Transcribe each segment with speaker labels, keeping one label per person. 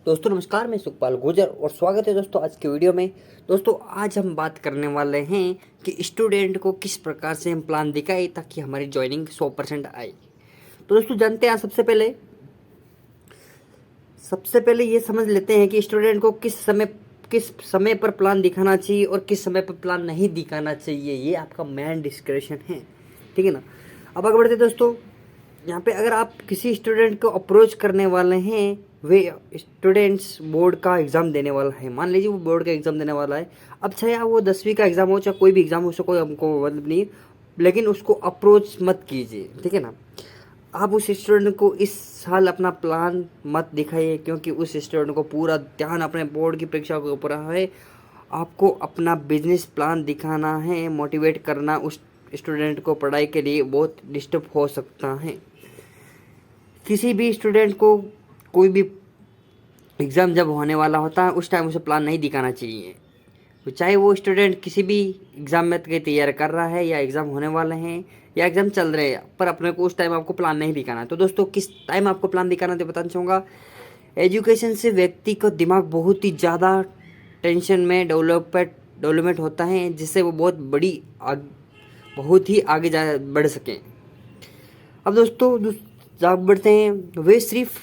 Speaker 1: दोस्तों नमस्कार, मैं सुखपाल गुर्जर और स्वागत है दोस्तों आज के वीडियो में। दोस्तों आज हम बात करने वाले हैं कि स्टूडेंट को किस प्रकार से हम प्लान दिखाएं ताकि हमारी ज्वाइनिंग 100% आए। तो दोस्तों जानते हैं, सबसे पहले ये समझ लेते हैं कि स्टूडेंट को किस समय पर प्लान दिखाना चाहिए और किस समय पर प्लान नहीं दिखाना चाहिए। ये आपका मेन डिस्क्रिप्शन है, ठीक है ना। अब आगे बढ़ते हैं दोस्तों। यहाँ पे अगर आप किसी स्टूडेंट को अप्रोच करने वाले हैं, वे स्टूडेंट्स बोर्ड का एग्ज़ाम देने वाला है, मान लीजिए वो बोर्ड का एग्ज़ाम देने वाला है। अब चाहे वो 10वीं का एग्ज़ाम हो चाहे कोई भी एग्ज़ाम हो, उसको कोई हमको मतलब नहीं, लेकिन उसको अप्रोच मत कीजिए, ठीक है ना। आप उस स्टूडेंट को इस साल अपना प्लान मत दिखाइए, क्योंकि उस स्टूडेंट को पूरा ध्यान अपने बोर्ड की परीक्षा के ऊपर है। आपको अपना बिजनेस प्लान दिखाना है, मोटिवेट करना उस स्टूडेंट को पढ़ाई के लिए बहुत डिस्टर्ब हो सकता है। किसी भी स्टूडेंट को कोई भी एग्ज़ाम जब होने वाला होता है उस टाइम उसे प्लान नहीं दिखाना चाहिए। तो चाहे वो स्टूडेंट किसी भी एग्ज़ाम में की तैयारी कर रहा है या एग्ज़ाम होने वाले हैं या एग्ज़ाम चल रहे हैं, पर अपने को उस टाइम आपको प्लान नहीं दिखाना है। तो दोस्तों किस टाइम आपको प्लान दिखाना है तो बताना चाहूँगा। एजुकेशन से व्यक्ति का दिमाग बहुत ही ज़्यादा टेंशन में डेवलपमेंट होता है, जिससे वो बहुत ही आगे बढ़ सकें। अब दोस्तों आगे बढ़ते हैं। वे सिर्फ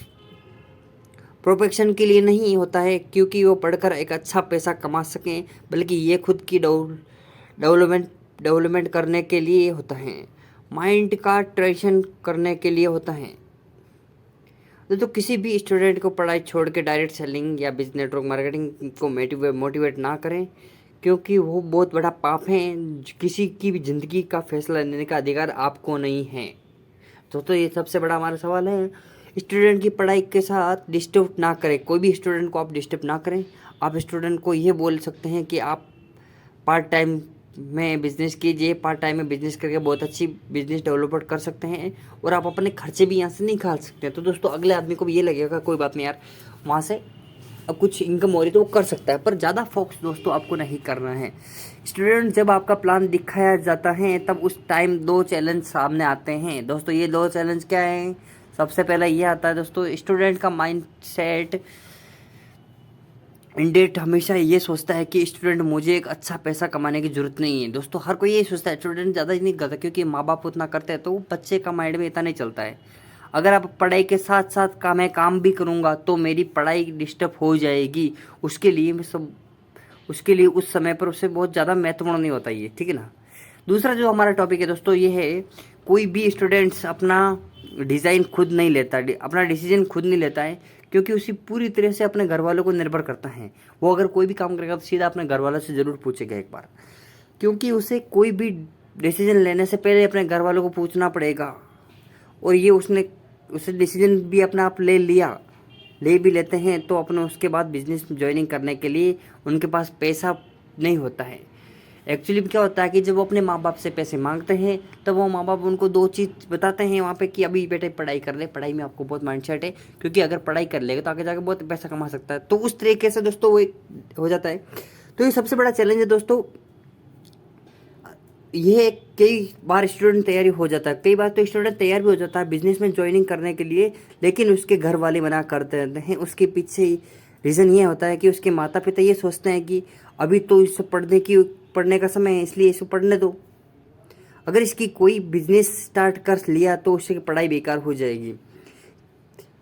Speaker 1: प्रोफेशन के लिए नहीं होता है क्योंकि वो पढ़कर एक अच्छा पैसा कमा सकें, बल्कि ये खुद की डेवलपमेंट करने के लिए होता है, माइंड का ट्रेशन करने के लिए होता है। तो किसी भी स्टूडेंट को पढ़ाई छोड़ के डायरेक्ट सेलिंग या बिजनेस नेटवर्क मार्केटिंग को मोटिवेट ना करें, क्योंकि वो बहुत बड़ा पाप है। किसी की भी ज़िंदगी का फैसला लेने का अधिकार आपको नहीं है। तो ये सबसे बड़ा हमारा सवाल है, स्टूडेंट की पढ़ाई के साथ डिस्टर्ब ना करें। कोई भी स्टूडेंट को आप डिस्टर्ब ना करें। आप स्टूडेंट को ये बोल सकते हैं कि आप पार्ट टाइम में बिज़नेस कीजिए, पार्ट टाइम में बिज़नेस करके बहुत अच्छी बिज़नेस डेवलपमेंट कर सकते हैं और आप अपने खर्चे भी यहाँ से निकाल सकते हैं। तो दोस्तों अगले आदमी को भी ये लगेगा कोई बात नहीं यार, वहाँ से अब कुछ इनकम हो रही तो वो कर सकता है, पर ज़्यादा फोकस दोस्तों आपको नहीं करना है। स्टूडेंट जब आपका प्लान दिखाया जाता है तब उस टाइम 2 चैलेंज सामने आते हैं। दोस्तों ये 2 चैलेंज क्या हैं? सबसे पहला ये आता है दोस्तों, स्टूडेंट का माइंड सेट इंडेट हमेशा ये सोचता है कि स्टूडेंट मुझे एक अच्छा पैसा कमाने की ज़रूरत नहीं है। दोस्तों हर कोई यही सोचता है, स्टूडेंट ज़्यादा नहीं करता, क्योंकि माँ बाप उतना करते हैं तो वो बच्चे का माइंड में इतना नहीं चलता है। अगर आप पढ़ाई के साथ साथ मैं काम भी करूँगा तो मेरी पढ़ाई डिस्टर्ब हो जाएगी। उसके लिए उस समय पर उससे बहुत ज़्यादा महत्वपूर्ण नहीं होता ये, ठीक है ना। दूसरा जो हमारा टॉपिक है दोस्तों ये है, कोई भी स्टूडेंट्स अपना डिज़ाइन खुद नहीं लेता, अपना डिसीजन खुद नहीं लेता है, क्योंकि उसी पूरी तरह से अपने घर वालों को निर्भर करता है। वो अगर कोई भी काम करेगा तो सीधा अपने घर वालों से ज़रूर पूछेगा एक बार, क्योंकि उसे कोई भी डिसीजन लेने से पहले अपने घर वालों को पूछना पड़ेगा। और ये उसे डिसीजन भी अपना आप ले भी लेते हैं तो अपने उसके बाद बिजनेस ज्वाइनिंग करने के लिए उनके पास पैसा नहीं होता है। एक्चुअली क्या होता है कि जब वो अपने माँ बाप से पैसे मांगते हैं तब वो माँ बाप उनको 2 चीज़ बताते हैं वहाँ पे कि अभी बेटे पढ़ाई कर ले, पढ़ाई में आपको बहुत माइंडसेट है, क्योंकि अगर पढ़ाई कर लेगा तो आगे जाकर बहुत पैसा कमा सकता है। तो उस तरीके से दोस्तों वो एक हो जाता है। तो ये सबसे बड़ा चैलेंज है दोस्तों। ये कई बार स्टूडेंट तैयारी हो जाता है, कई बार तो स्टूडेंट तैयार भी हो जाता है बिजनेस में ज्वाइनिंग करने के लिए, लेकिन उसके घर वाले मना करते रहते हैं। उसके पीछे रीज़न ये होता है कि उसके माता पिता ये सोचते हैं कि अभी तो इससे पढ़ने का समय है, इसलिए इसको पढ़ने दो। अगर इसकी कोई बिजनेस स्टार्ट कर लिया तो उसकी पढ़ाई बेकार हो जाएगी।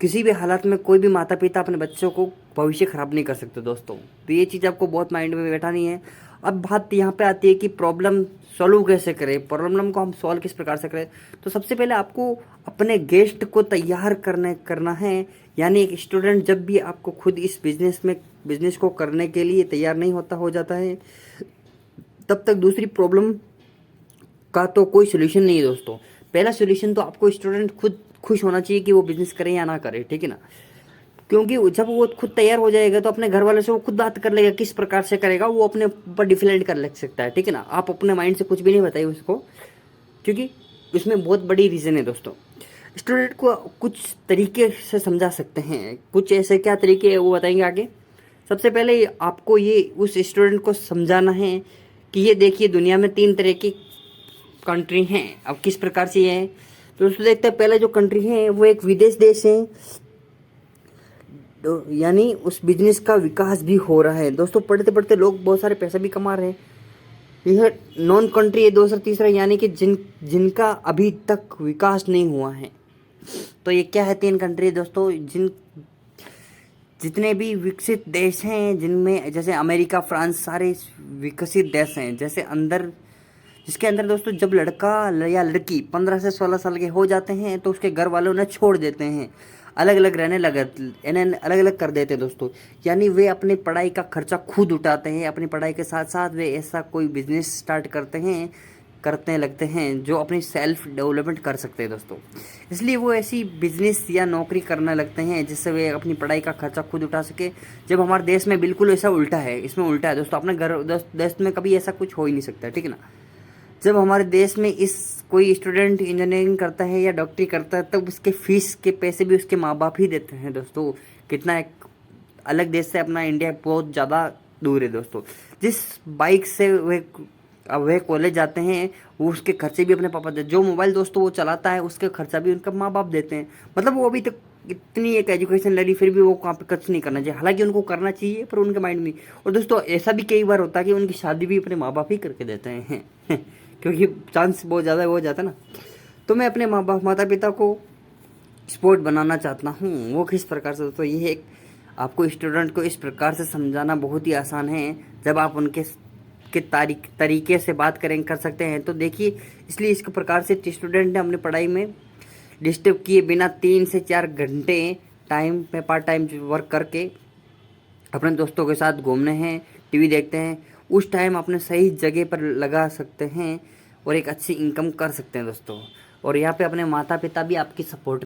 Speaker 1: किसी भी हालात में कोई भी माता पिता अपने बच्चों को भविष्य खराब नहीं कर सकते दोस्तों। तो ये चीज़ आपको बहुत माइंड में बैठानी है। अब बात यहाँ पे आती है कि प्रॉब्लम सॉल्व कैसे करें, प्रॉब्लम को हम सॉल्व किस प्रकार से करें। तो सबसे पहले आपको अपने गेस्ट को तैयार करना है। यानी एक स्टूडेंट जब भी आपको खुद इस बिजनेस को करने के लिए तैयार नहीं हो जाता है, तब तक दूसरी प्रॉब्लम का तो कोई सोल्यूशन नहीं है दोस्तों। पहला सोल्यूशन तो आपको स्टूडेंट खुद खुश होना चाहिए कि वो बिज़नेस करे या ना करे, ठीक है ना। क्योंकि जब वो खुद तैयार हो जाएगा तो अपने घर वालों से वो खुद बात कर लेगा, किस प्रकार से करेगा वो अपने ऊपर डिफाइंड कर ले सकता है, ठीक है ना। आप अपने माइंड से कुछ भी नहीं बताइए उसको, क्योंकि उसमें बहुत बड़ी रीज़न है दोस्तों। स्टूडेंट को कुछ तरीके से समझा सकते हैं, कुछ ऐसे क्या तरीके हैं वो बताएंगे आगे। सबसे पहले आपको ये उस स्टूडेंट को समझाना है कि ये देखिए दुनिया में 3 तरह की कंट्री हैं। अब किस प्रकार से ये है तो दोस्तों देखते हैं। पहले जो कंट्री है वो एक विदेश देश है तो यानी उस बिजनेस का विकास भी हो रहा है दोस्तों। पढ़ते पढ़ते लोग बहुत सारे पैसा भी कमा रहे हैं। यह नॉन कंट्री है दूसरा तीसरा, यानी कि जिनका अभी तक विकास नहीं हुआ है। तो ये क्या है 3 कंट्री दोस्तों, जितने भी विकसित देश हैं, जिनमें जैसे अमेरिका, फ्रांस, सारे विकसित देश हैं। जैसे जिसके अंदर दोस्तों जब लड़का या लड़की 15 से 16 साल के हो जाते हैं तो उसके घर वाले उन्हें छोड़ देते हैं, अलग अलग रहने लगे, इन्हें अलग अलग कर देते हैं दोस्तों। यानी वे अपनी पढ़ाई का खर्चा खुद उठाते हैं। अपनी पढ़ाई के साथ साथ वे ऐसा कोई बिजनेस स्टार्ट करते लगते हैं जो अपनी सेल्फ डेवलपमेंट कर सकते हैं दोस्तों। इसलिए वो ऐसी बिजनेस या नौकरी करने लगते हैं जिससे वे अपनी पढ़ाई का खर्चा खुद उठा सके। जब हमारे देश में बिल्कुल ऐसा उल्टा है, इसमें उल्टा है दोस्तों। अपने घर देश में कभी ऐसा कुछ हो ही नहीं सकता, ठीक है ना। जब हमारे देश में कोई स्टूडेंट इंजीनियरिंग करता है या डॉक्टरी करता है तब उसके फीस के पैसे भी उसके माँ बाप ही देते हैं दोस्तों। कितना एक अलग देश से अपना इंडिया बहुत ज़्यादा दूर है दोस्तों। जिस बाइक से वे कॉलेज जाते हैं वो उसके खर्चे भी अपने पापा देते हैं। जो मोबाइल दोस्तों वो चलाता है उसके खर्चा भी उनका माँ बाप देते हैं। मतलब वो अभी तक इतनी एक एजुकेशन ले ली फिर भी वो वहाँ पे खर्च नहीं करना चाहिए, हालांकि उनको करना चाहिए पर उनके माइंड में। और दोस्तों ऐसा भी कई बार होता है कि उनकी शादी भी अपने माँ बाप ही करके देते हैं क्योंकि चांस बहुत ज़्यादा हो जाता है ना। तो मैं अपने माता पिता को स्पोर्ट बनाना चाहता हूँ। वो किस प्रकार से दोस्तों, ये एक आपको स्टूडेंट को इस प्रकार से समझाना बहुत ही आसान है जब आप उनके तरीके से बात कर सकते हैं तो देखिए। इसलिए इस प्रकार से स्टूडेंट ने अपनी पढ़ाई में डिस्टर्ब किए बिना 3 से 4 घंटे टाइम में पार्ट टाइम वर्क करके अपने दोस्तों के साथ घूमने हैं, टीवी देखते हैं, उस टाइम अपने सही जगह पर लगा सकते हैं और एक अच्छी इनकम कर सकते हैं दोस्तों। और यहाँ पे अपने माता पिता भी आपकी सपोर्ट